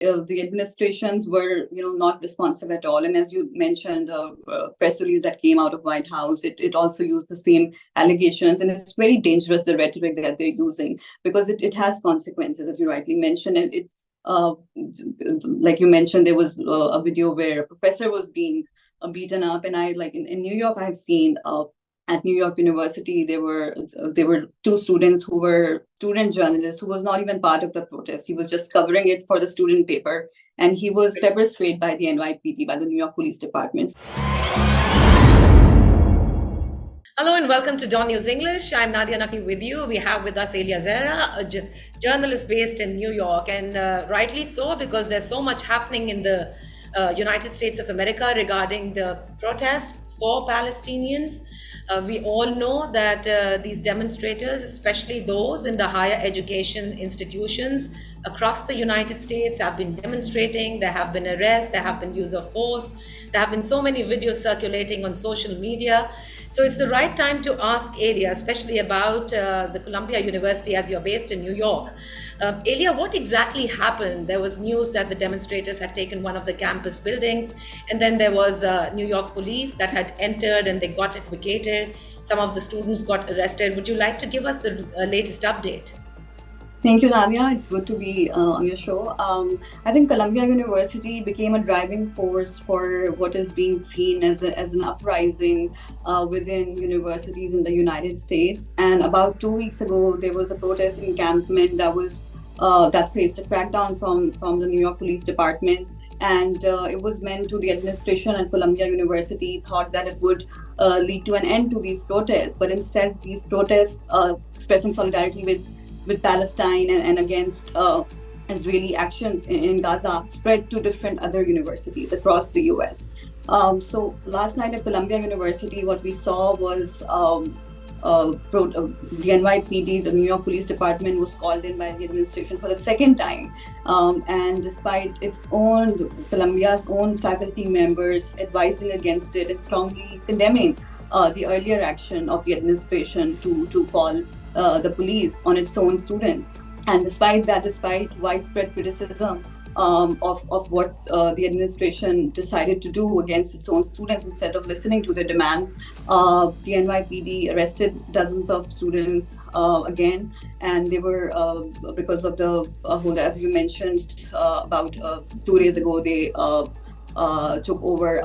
the administrations were, not responsive at all. And as you mentioned, press release that came out of White House, it also used the same allegations, and it's very dangerous, the rhetoric that they're using, because it has consequences, as you rightly mentioned. And like you mentioned, there was a video where a professor was being beaten up, and I like in New York, I have seen. At New York University, there were two students who were student journalists who was not even part of the protest. He was just covering it for the student paper, and he was pepper sprayed by the NYPD, by the New York Police Department. Hello and welcome to Dawn News English. I'm Nadia Naki with you. We have with us Elia Zera, a journalist based in New York, and rightly so, because there's so much happening in the United States of America regarding the protest for Palestinians. We all know that these demonstrators, especially those in the higher education institutions across the United States, have been demonstrating. There have been arrests, there have been use of force, there have been so many videos circulating on social media. So it's the right time to ask Elia, especially about the Columbia University, as you're based in New York. Elia, what exactly happened? There was news that the demonstrators had taken one of the campus buildings, and then there was New York police that had entered and they got it vacated. Some of the students got arrested. Would you like to give us the latest update? Thank you, Nadia. It's good to be on your show. I think Columbia University became a driving force for what is being seen as an uprising within universities in the United States. And about 2 weeks ago, there was a protest encampment that faced a crackdown from the New York Police Department. And it was meant to the administration at Columbia University thought that it would lead to an end to these protests. But instead, these protests expressing solidarity with Palestine and against Israeli actions in Gaza spread to different other universities across the US. So last night at Columbia University, what we saw was the NYPD, the New York Police Department, was called in by the administration for the second time. And despite Columbia's own faculty members advising against it and strongly condemning the earlier action of the administration to call the police on its own students. And despite widespread criticism of what the administration decided to do against its own students, instead of listening to their demands, the NYPD arrested dozens of students again, and they were because of the whole, as you mentioned, about 2 days ago, they took over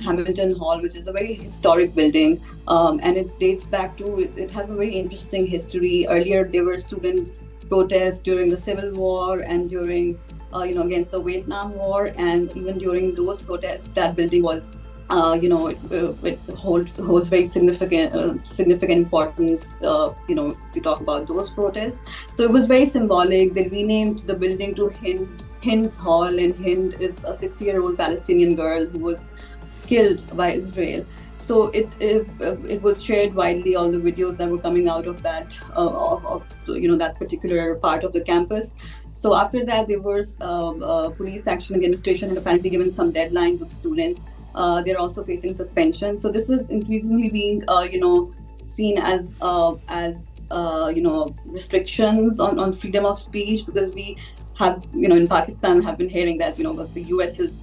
Hamilton Hall, which is a very historic building, and it dates back to, it has a very interesting history. Earlier, there were student protests during the Civil War and during, against the Vietnam War, and even during those protests, that building was, it holds very significant importance, if you talk about those protests. So it was very symbolic. They renamed the building to Hind's Hall, and Hind is a 60-year-old Palestinian girl who was killed by Israel. So it was shared widely, all the videos that were coming out of that that particular part of the campus. So after that, there was police action. Administration had apparently given some deadline to the students. They're also facing suspension. So this is increasingly being seen as restrictions on freedom of speech, because we have, in Pakistan, have been hearing that, the US is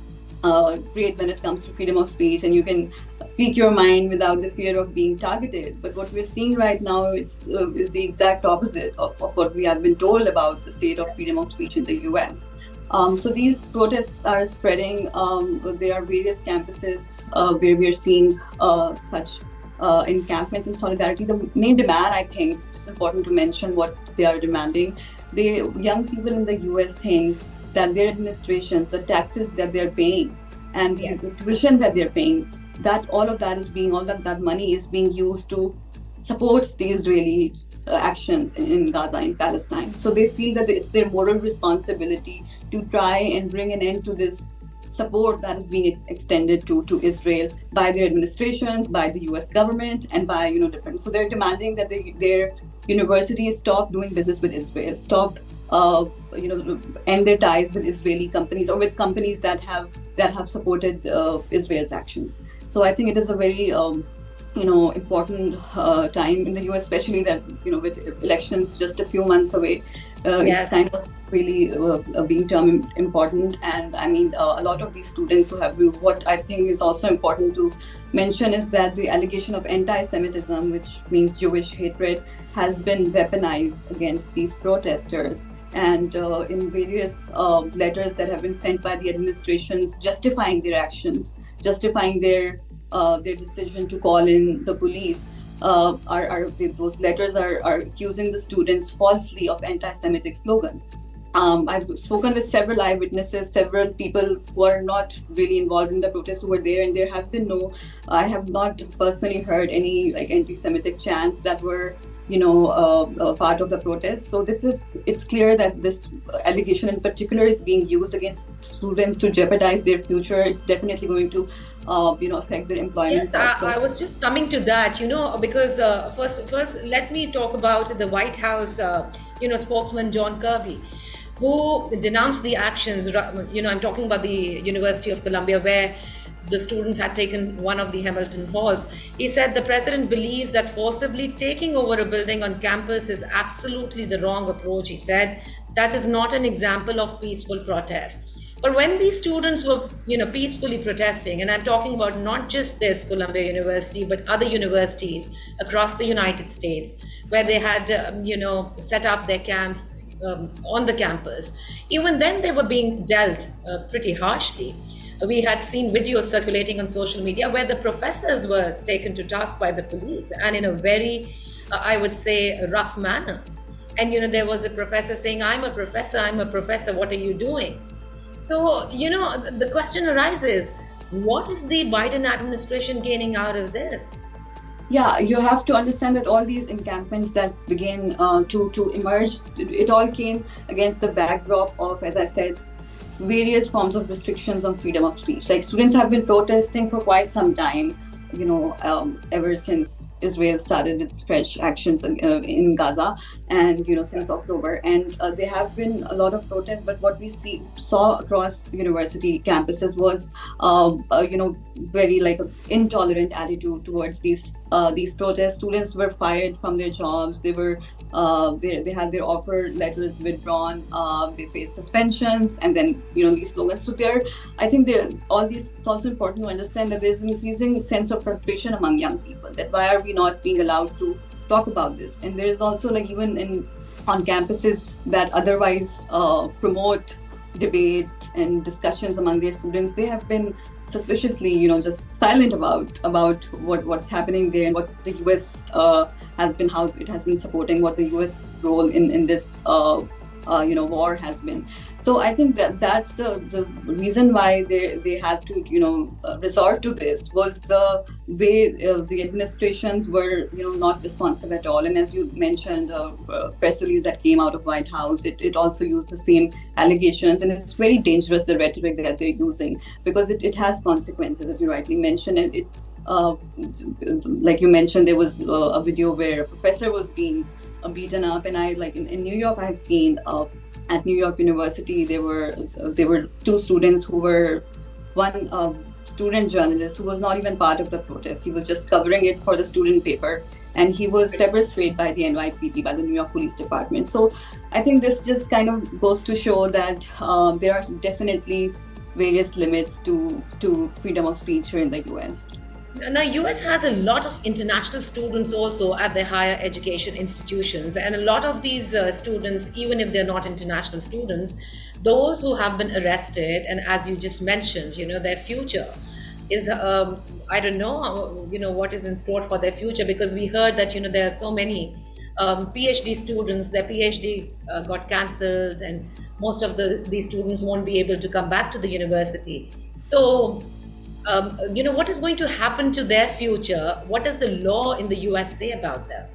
great when it comes to freedom of speech, and you can speak your mind without the fear of being targeted. But what we're seeing right now is the exact opposite of what we have been told about the state of freedom of speech in the US. So these protests are spreading. There are various campuses where we are seeing such encampments in solidarity. The main demand, I think, it's important to mention what they are demanding. The young people in the US think that their administrations, the taxes that they're paying, and the tuition that they're paying, that all that money is being used to support the Israeli actions in Gaza, in Palestine. So they feel that it's their moral responsibility to try and bring an end to this support that is being extended to Israel by their administrations, by the US government, and by different. So they're demanding that their universities stop doing business with Israel, stop end their ties with Israeli companies or with companies that have supported Israel's actions. So I think it is a very important time in the US, especially that with elections just a few months away. It's Yes. kind of really being term important. And I mean, a lot of these students who have been, what I think is also important to mention is that the allegation of anti-Semitism, which means Jewish hatred, has been weaponized against these protesters. And in various letters that have been sent by the administrations justifying their actions, justifying their decision to call in the police, those letters are accusing the students falsely of anti-Semitic slogans. I've spoken with several eyewitnesses, several people who are not really involved in the protests who were there, and there have been no, I have not personally heard any like anti-Semitic chants that were, part of the protest. So it's clear that this allegation in particular is being used against students to jeopardize their future. It's definitely going to, affect their employment Yes, I, prospects. I was just coming to that, because first, let me talk about the White House, spokesman John Kirby, who denounced the actions. I'm talking about the University of Columbia, where the students had taken one of the Hamilton halls. He said the president believes that forcibly taking over a building on campus is absolutely the wrong approach. He said that is not an example of peaceful protest. But when these students were, peacefully protesting, and I'm talking about not just this Columbia University, but other universities across the United States, where they had, set up their camps on the campus, even then they were being dealt pretty harshly. We had seen videos circulating on social media where the professors were taken to task by the police, and in a very, I would say, rough manner. And there was a professor saying, I'm a professor, what are you doing? So, the question arises, what is the Biden administration gaining out of this? Yeah, you have to understand that all these encampments that began to emerge, it all came against the backdrop of, as I said, various forms of restrictions on freedom of speech. Like students have been protesting for quite some time, ever since Israel started its fresh actions in Gaza, and since October. And there have been a lot of protests. But what we saw across university campuses was, very like an intolerant attitude towards these protests. Students were fired from their jobs. They had their offer letters withdrawn. They faced suspensions, and then these slogans. So I think all these. It's also important to understand that there's an increasing sense of frustration among young people. That why are we not being allowed to talk about this? And there is also like even on campuses that otherwise promote debate and discussions among their students, they have been suspiciously, just silent about what's happening there and what the U.S. Has been, how it has been supporting, what the U.S. role in this war has been. So I think that's the reason why they had to resort to this, was the way the administrations were not responsive at all. And as you mentioned, press release that came out of White House, it also used the same allegations, and it's very dangerous, the rhetoric that they're using, because it has consequences, as you rightly mentioned. And like you mentioned, there was a video where a professor was being beaten up, and I like in New York, I have seen at New York University, there were two students who were, one student journalist who was not even part of the protest. He was just covering it for the student paper, and he was pepper sprayed by the NYPD, by the New York Police Department. So I think this just kind of goes to show that there are definitely various limits to freedom of speech here in the US. Now, US has a lot of international students also at their higher education institutions, and a lot of these students, even if they're not international students, those who have been arrested, and as you just mentioned, their future is, I don't know, what is in store for their future, because we heard that, there are so many PhD students, their PhD got cancelled, and most of these students won't be able to come back to the university. So, what is going to happen to their future? What does the law in the US say about them?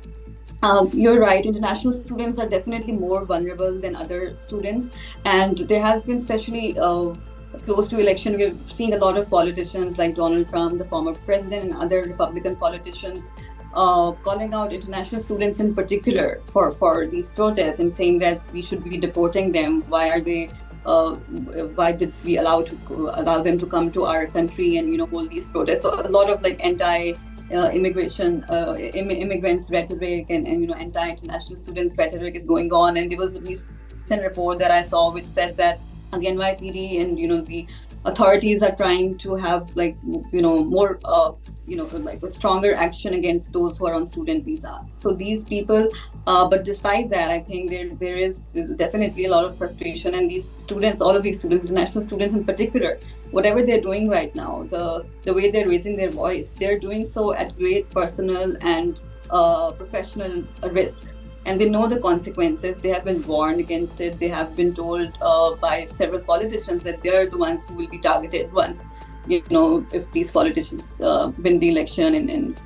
You're right. International students are definitely more vulnerable than other students, and there has been, especially close to election, we've seen a lot of politicians like Donald Trump, the former president, and other Republican politicians calling out international students in particular for these protests and saying that we should be deporting them. Why did we allow them to come to our country and hold these protests? So a lot of like immigrants rhetoric and anti-international students rhetoric is going on. And there was a recent report that I saw which said that the NYPD and the authorities are trying to have like more like a stronger action against those who are on student visas. So these people, but despite that, I think there is definitely a lot of frustration, and these students, all of these students, international students in particular, whatever they're doing right now, the way they're raising their voice, they're doing so at great personal and professional risk. And they know the consequences. They have been warned against it. They have been told by several politicians that they're the ones who will be targeted once, if these politicians win the election and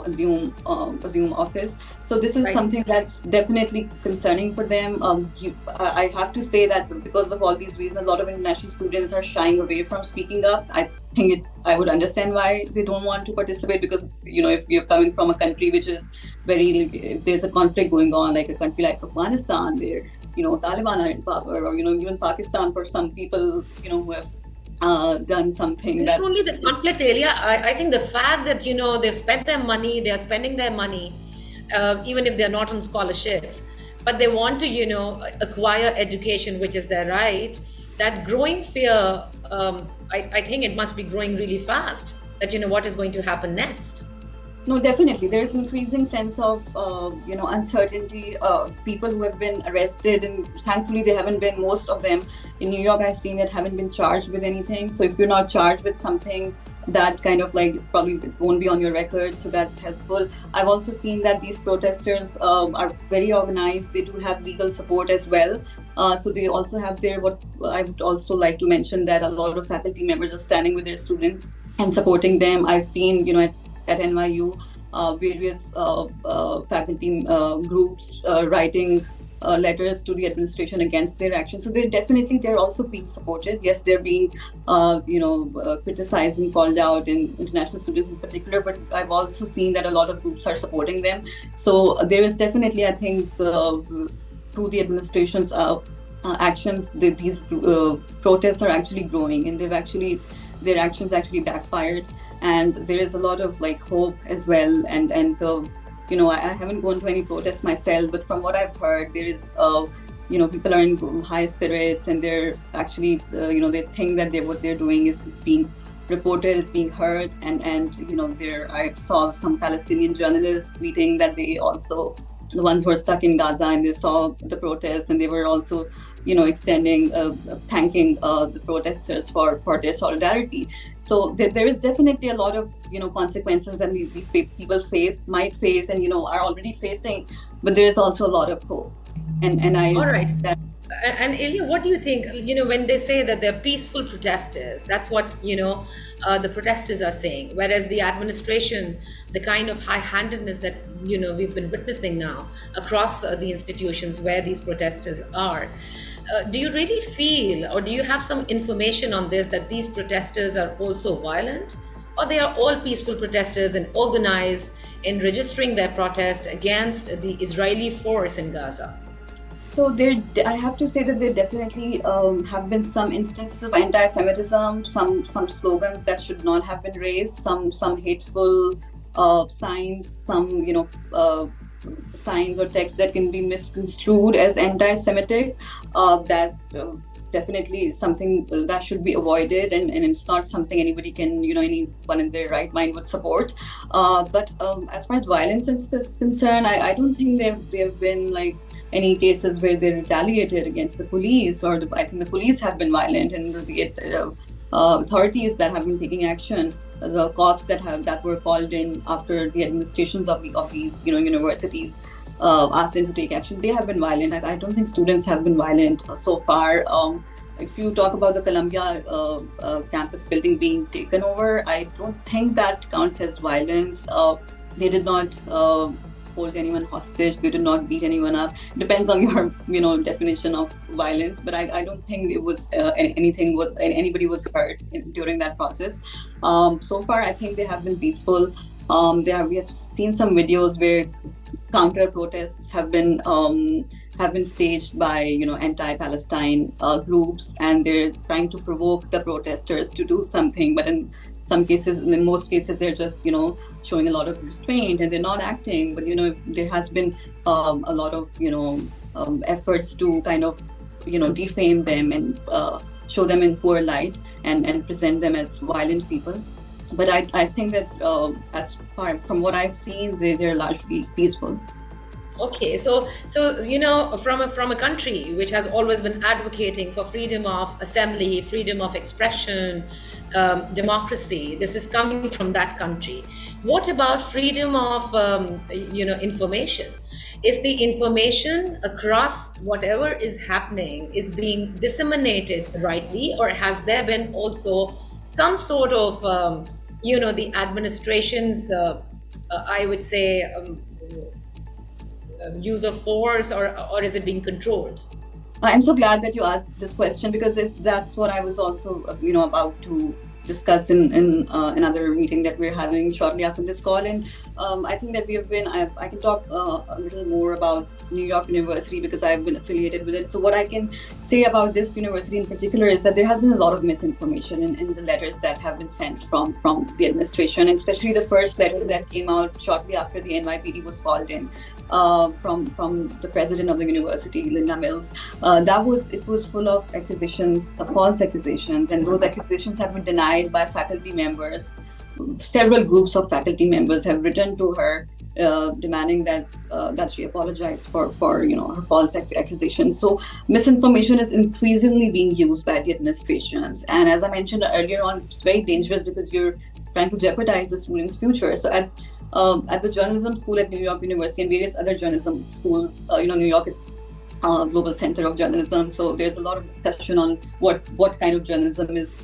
assume office. So this is Right. something that's definitely concerning for them. I have to say that because of all these reasons, a lot of international students are shying away from speaking up. I would understand why they don't want to participate, because if you're coming from a country which is if there's a conflict going on, like a country like Afghanistan, where Taliban are in power, or even Pakistan for some people, who have done something Not that. only the conflict area, I think the fact that they've spent their money, they are spending their money, even if they're not on scholarships, but they want to acquire education, which is their right. That growing fear, I think it must be growing really fast. That what is going to happen next. No, definitely. There's increasing sense of, uncertainty. People who have been arrested, and thankfully they haven't been. Most of them in New York, I've seen that haven't been charged with anything. So if you're not charged with something, that kind of like probably won't be on your record. So that's helpful. I've also seen that these protesters are very organized. They do have legal support as well. So they also have what I would also like to mention, that a lot of faculty members are standing with their students and supporting them. I've seen, at NYU, various faculty groups writing letters to the administration against their actions. So they're also being supported. Yes, they're being criticized and called out, in international students in particular. But I've also seen that a lot of groups are supporting them. So there is definitely, I think, through the administration's actions, these protests are actually growing, and their actions actually backfired. And there is a lot of hope as well. And I haven't gone to any protests myself, but from what I've heard, there is people are in high spirits, and they're actually they think that what they're doing is being reported, is being heard. And I saw some Palestinian journalists tweeting that they also, the ones who are stuck in Gaza, and they saw the protests, and they were also extending thanking the protesters for their solidarity. So there is definitely a lot of consequences that these people might face, and are already facing. But there is also a lot of hope. And I All right. that And Ilya, what do you think? When they say that they're peaceful protesters, that's what the protesters are saying. Whereas the administration, the kind of high-handedness that we've been witnessing now across the institutions where these protesters are. Do you really feel, or do you have some information on this, that these protesters are also violent, or they are all peaceful protesters and organized in registering their protest against the Israeli force in Gaza? So I have to say that there definitely have been some instances of anti-Semitism, some slogans that should not have been raised, some hateful signs, some signs or text that can be misconstrued as anti-Semitic. That definitely is something that should be avoided, and it's not something anybody can, anyone in their right mind would support. But as far as violence is concerned, I don't think there have been any cases where they retaliated against the police, or I think the police have been violent, and the authorities that have been taking action, the cops that were called in after the administrations of these universities asked them to take action, they have been violent. I don't think students have been violent so far. If you talk about the Columbia campus building being taken over, I don't think that counts as violence. They did not hold anyone hostage. They did not beat anyone up. Depends on your definition of violence, but I don't think it was anybody was hurt during that process. So far, I think they have been peaceful. We have seen some videos where counter protests have been staged by anti-Palestine groups, and they're trying to provoke the protesters to do something. But in most cases, they're just showing a lot of restraint and they're not acting. But there has been a lot of efforts to kind of defame them and show them in poor light and present them as violent people. But I think that as far from what I've seen, they're largely peaceful. Okay, so from a country which has always been advocating for freedom of assembly, freedom of expression, democracy, this is coming from that country. What about freedom of information? Is the information across whatever is happening is being disseminated rightly, or has there been also some sort of the administration's I would say use of force, or is it being controlled? I'm so glad that you asked this question, because that's what I was also about to discuss in another meeting that we're having shortly after this call. And I think that I can talk a little more about New York University because I've been affiliated with it. So what I can say about this university in particular is that there has been a lot of misinformation in the letters that have been sent from the administration, and especially the first letter that came out shortly after the NYPD was called in. From the president of the university, Linda Mills. It was full of accusations, false accusations, and those accusations have been denied by faculty members. Several groups of faculty members have written to her demanding that she apologize for her false accusations. So misinformation is increasingly being used by the administrations, and as I mentioned earlier on, it's very dangerous because you're trying to jeopardize the students' future. So at the journalism school at New York University and various other journalism schools, New York is a global center of journalism, so there's a lot of discussion on what kind of journalism is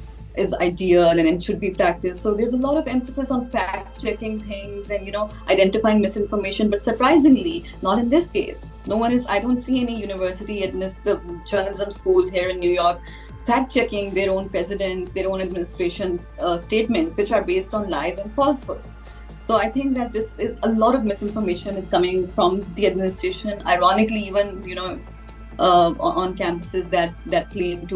ideal and it should be practiced. So there's a lot of emphasis on fact checking things and identifying misinformation. But surprisingly, not in this case. I don't see any university at the journalism school here in New York fact checking their own presidents, their own administration's statements, which are based on lies and falsehoods. So I think that this is a lot of misinformation is coming from the administration. Ironically, even on campuses that claim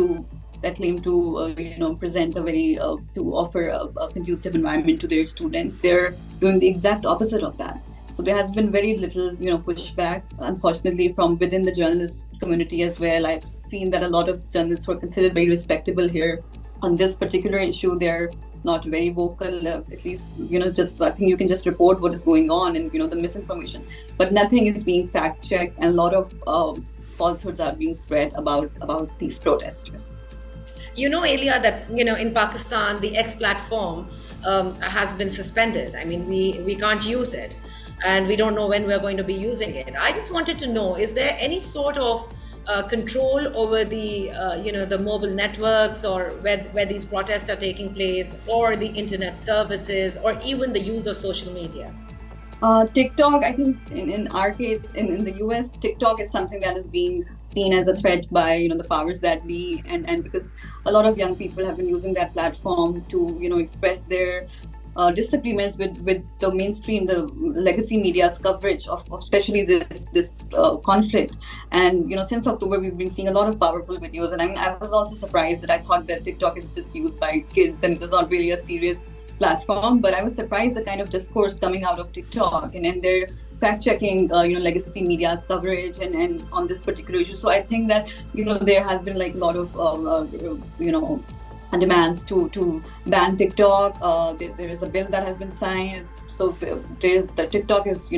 to present a very to offer a conducive environment to their students, they're doing the exact opposite of that. So there has been very little pushback, unfortunately, from within the journalist community as well. I've seen that a lot of journalists who are considered very respectable here on this particular issue, they're not very vocal, at least, I think you can just report what is going on and, the misinformation. But nothing is being fact-checked, and a lot of falsehoods are being spread about these protesters. Elia, that, in Pakistan, the X platform has been suspended. I mean, we can't use it, and we don't know when we're going to be using it. I just wanted to know, is there any sort of control over the mobile networks, or where these protests are taking place, or the internet services, or even the use of social media? TikTok, I think in our case, in the US, TikTok is something that is being seen as a threat by the powers that be, and because a lot of young people have been using that platform to express their disagreements with the mainstream, the legacy media's coverage of especially this conflict. And since October, we've been seeing a lot of powerful videos, and I was also surprised that I thought that TikTok is just used by kids and it is not really a serious platform. But I was surprised the kind of discourse coming out of TikTok, and they're fact-checking legacy media's coverage and on this particular issue. So I think that there has been a lot of demands to ban TikTok. There is a bill that has been signed. So the TikTok is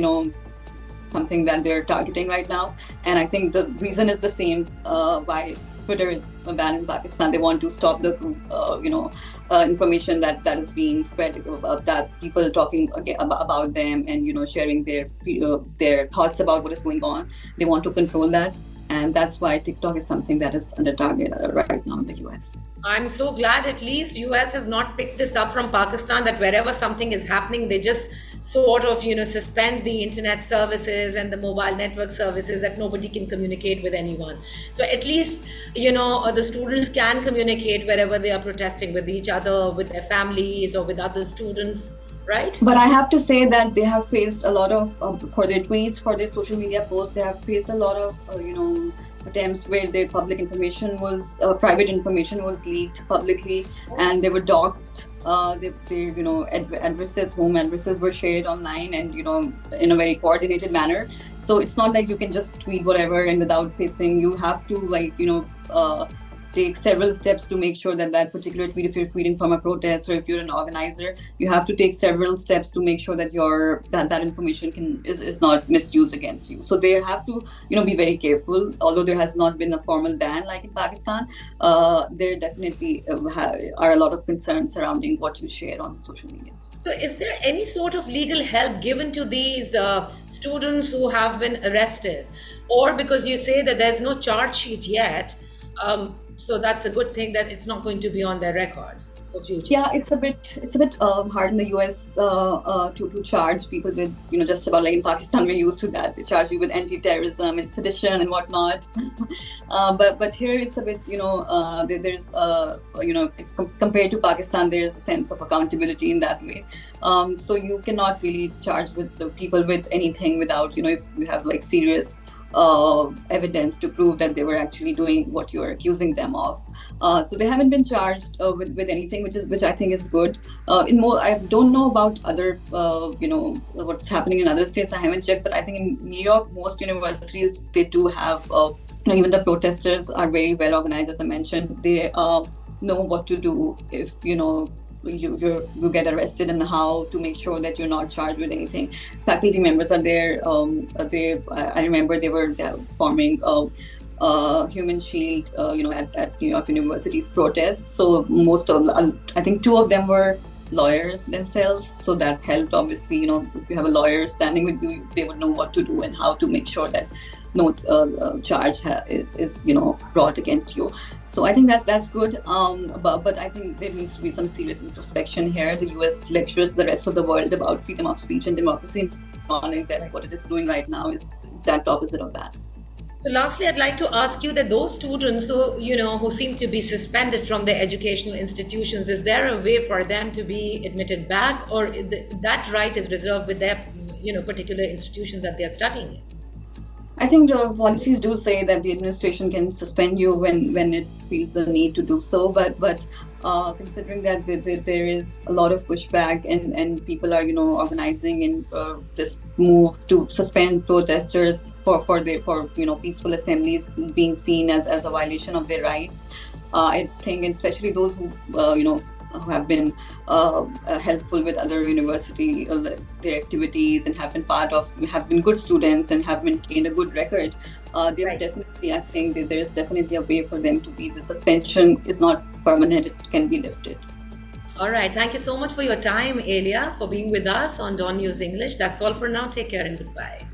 something that they're targeting right now, and I think the reason is the same why Twitter is banned in Pakistan. They want to stop the information that is being spread about that, people talking about them and sharing their thoughts about what is going on. They want to control that, and that's why TikTok is something that is under target right now in the US. I'm so glad at least US has not picked this up from Pakistan, that wherever something is happening, they just sort of, suspend the internet services and the mobile network services, that nobody can communicate with anyone. So at least, the students can communicate wherever they are protesting with each other, with their families, or with other students right? But I have to say that they have faced a lot of, for their tweets, for their social media posts, they have faced a lot of, attempts where their private information was leaked publicly, and they were doxxed. Addresses, home addresses were shared online, and in a very coordinated manner. So it's not like you can just tweet whatever and without facing. You have to take several steps to make sure that that particular tweet, if you're tweeting from a protest or if you're an organizer, you have to take several steps to make sure that that information is not misused against you. So they have to be very careful. Although there has not been a formal ban like in Pakistan, there definitely are a lot of concerns surrounding what you share on social media. So, is there any sort of legal help given to these students who have been arrested? Or because you say that there's no charge sheet yet, so that's a good thing that it's not going to be on their record for future. Yeah, it's a bit hard in the US to charge people with just about like in Pakistan we're used to that. They charge you with anti-terrorism and sedition and whatnot. But here it's a bit there's compared to Pakistan there's a sense of accountability in that way. So you cannot really charge with the people with anything without if you have like serious evidence to prove that they were actually doing what you are accusing them of. So they haven't been charged with anything, which I think is good. I don't know about other what's happening in other states. I haven't checked, but I think in New York, most universities they do have. Even the protesters are very well organized, as I mentioned. They know what to do if you get arrested and how to make sure that you're not charged with anything. Faculty members are there. I remember they were forming Human Shield, at New York University's protest. So I think two of them were lawyers themselves. So that helped. Obviously, if you have a lawyer standing with you, they would know what to do and how to make sure that no charge is brought against you. So I think that's good. But I think there needs to be some serious introspection here. The US lectures the rest of the world about freedom of speech and democracy, and that what it is doing right now is the exact opposite of that. So lastly, I'd like to ask you that those students who seem to be suspended from their educational institutions, is there a way for them to be admitted back, or that right is reserved with their particular institution that they're studying in? I think the policies do say that the administration can suspend you when it feels the need to do so, but considering that there is a lot of pushback and people are organizing in this move to suspend protesters for peaceful assemblies is being seen as a violation of their rights. I think, and especially those who have been helpful with other university their activities and have been good students and have maintained a good record. They Right. definitely, I think that there is definitely a way for them to be. The suspension is not permanent; it can be lifted. All right. Thank you so much for your time, Elia, for being with us on Dawn News English. That's all for now. Take care and goodbye.